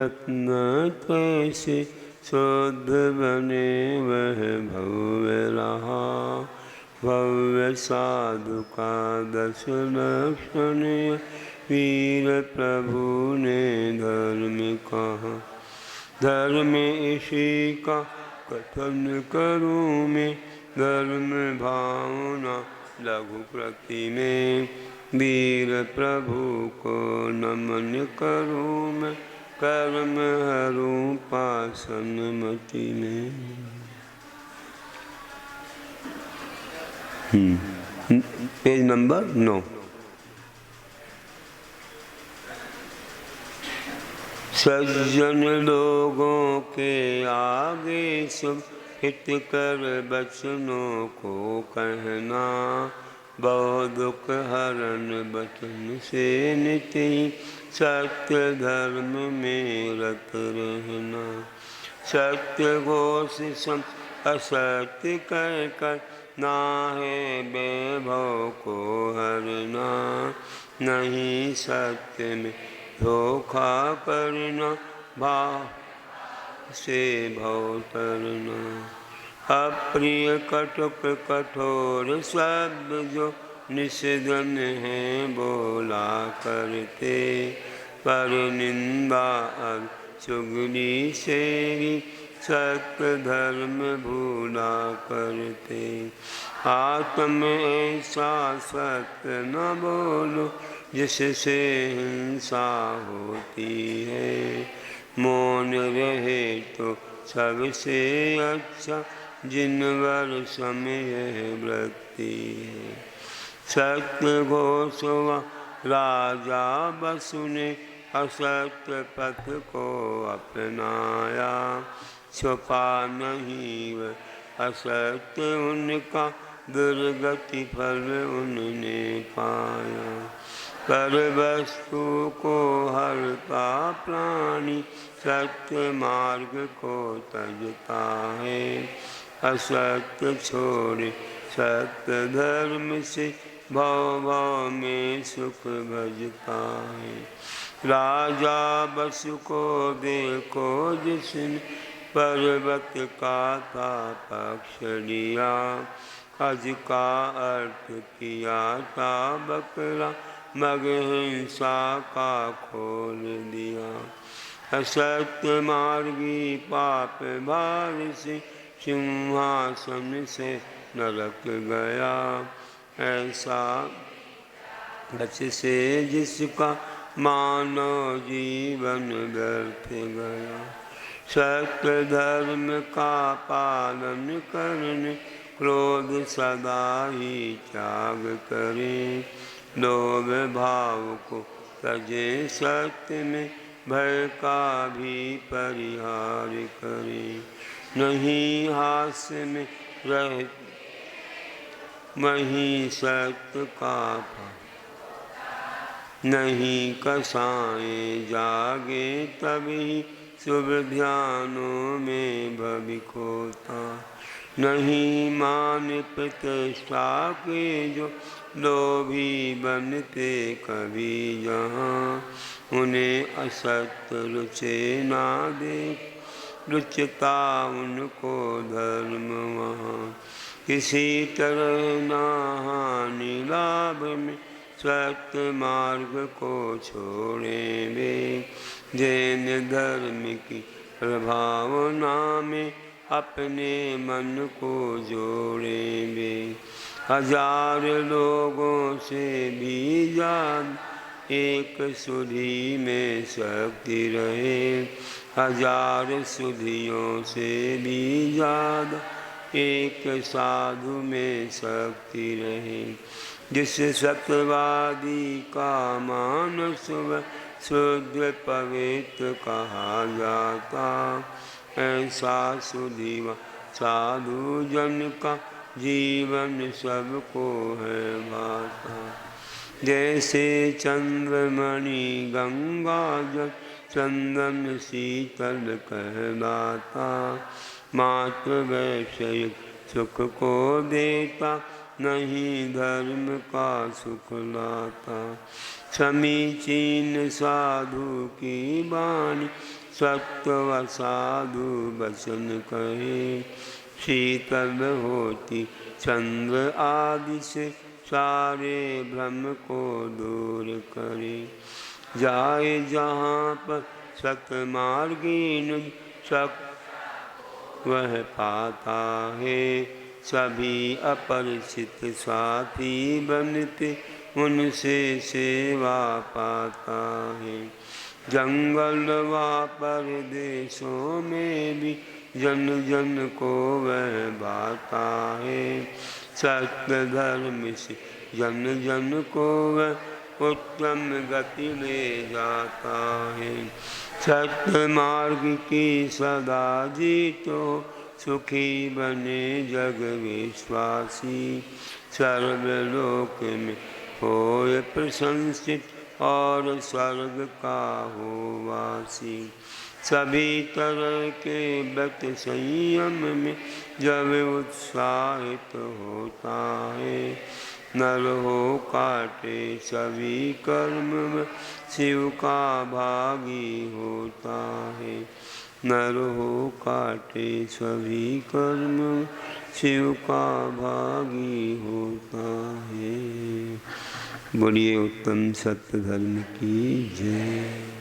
रत्न कैसे शुद्ध बने वह भव्य रहा। भव्य साधु का दर्शन वीर प्रभु ने धर्म कहा। धर्म इसी का कथन करूँ मैं, धर्म भावना लघु कृति में। वीर प्रभु को नमन करूँ मैं, कर्म हरू पासन मति में। Page number 9। सज्जन लोगों के आगे शुभ हित कर बचनों को कहना। बहुत दुख हरण बचन से नित्य सत्य धर्म में रत रहना। सत्य घोष सम असत्य कह कर नाहे वैभव को हरना। नहीं सत्य में धोखा करना, भाव से भव तरना। अप्रिय कटुक कठोर शब्द जो निषेधन है बोला करते। पर निंदा अब चुगली से ही सत्य धर्म भूला करते। आत्म ऐसा सत्य न बोलो जिससे हिंसा होती है। मौन रहे तो सबसे अच्छा जिनवर समय वृत्ति है। सत्य घोषवा राजा बसु ने असत्य पथ को अपनाया। छुपा नहीं वह असत्य उनका, दुर्गति फल उनने पाया। पर वस्तु को हरता प्राणी सत्य मार्ग को तजता है। असत्य छोड़े सत्य धर्म से भव भव में सुख भजता है। राजा बसु को देखो जिसने पर्वत का था पक्ष लिया। अज का अर्थ किया था बकरा, मग हिंसा का खोल दिया। असत्य मार्गी पाप भार से सिंहासन से नरक गया। ऐसा बच से जिसका मानव जीवन व्यर्थ गया। सत्य धर्म का पालन करने क्रोध सदा ही त्याग करें। लोभ भाव को तजे सत्य में भय का भी परिहार करें। नहीं हास्य में रह वहीं सत्य का फल। नहीं कसाएं जागे तभी शुभ ध्यानों में भविक होता। नहीं मान प्रतिष्ठा के जो लोभी बनते कभी जहाँ। उन्हें असत्य रुचे ना देख रुचता उनको धर्म वहाँ। किसी तरह ना हानि लाभ में सत्य मार्ग को छोड़े वे। जैन धर्म की प्रभावना में अपने मन को जोड़े वे। हजार लोगों से भी ज्यादा एक सुधि में शक्ति रहे। हजार सुधियों से भी ज्यादा एक साधु में शक्ति रहे। जिस सत्यवादी का मानस शुद्ध पवित्र कहा जाता। ऐसा सुधीवा साधु जन का जीवन सबको है भाता। जैसे चंद्रमणि गंगा जल चंदन शीतल कहलाता। मात्र वैषयिक सुख को देता, नहीं धर्म का सुख लाता। समीचीन साधु की वाणी सत्व साधु वचन कहे, शीतल होती चंद्र आदि से सारे भ्रम को दूर करे। जाए जहाँ पर सतमार्गी सक वह पाता है, सभी अपरिचित साथी बनते उनसे सेवा पाता है। जंगल व परदेशों में भी जन जन को वह भाता है, सत्य धर्म से जन जन को वह उत्तम गति ले जाता है। सत्य मार्ग की सदा जीतो, सुखी बने जग विश्वासी, सर्वलोक में होए प्रशंसित और स्वर्ग का हो वासी। सभी तरह के व्रत संयम में जब उत्साहित होता है, नर हो काटे सभी कर्म में शिव का भागी होता है। नर हो काटे सभी कर्म शिव का भागी होता है। बोलिए उत्तम सत्य धर्म की जय।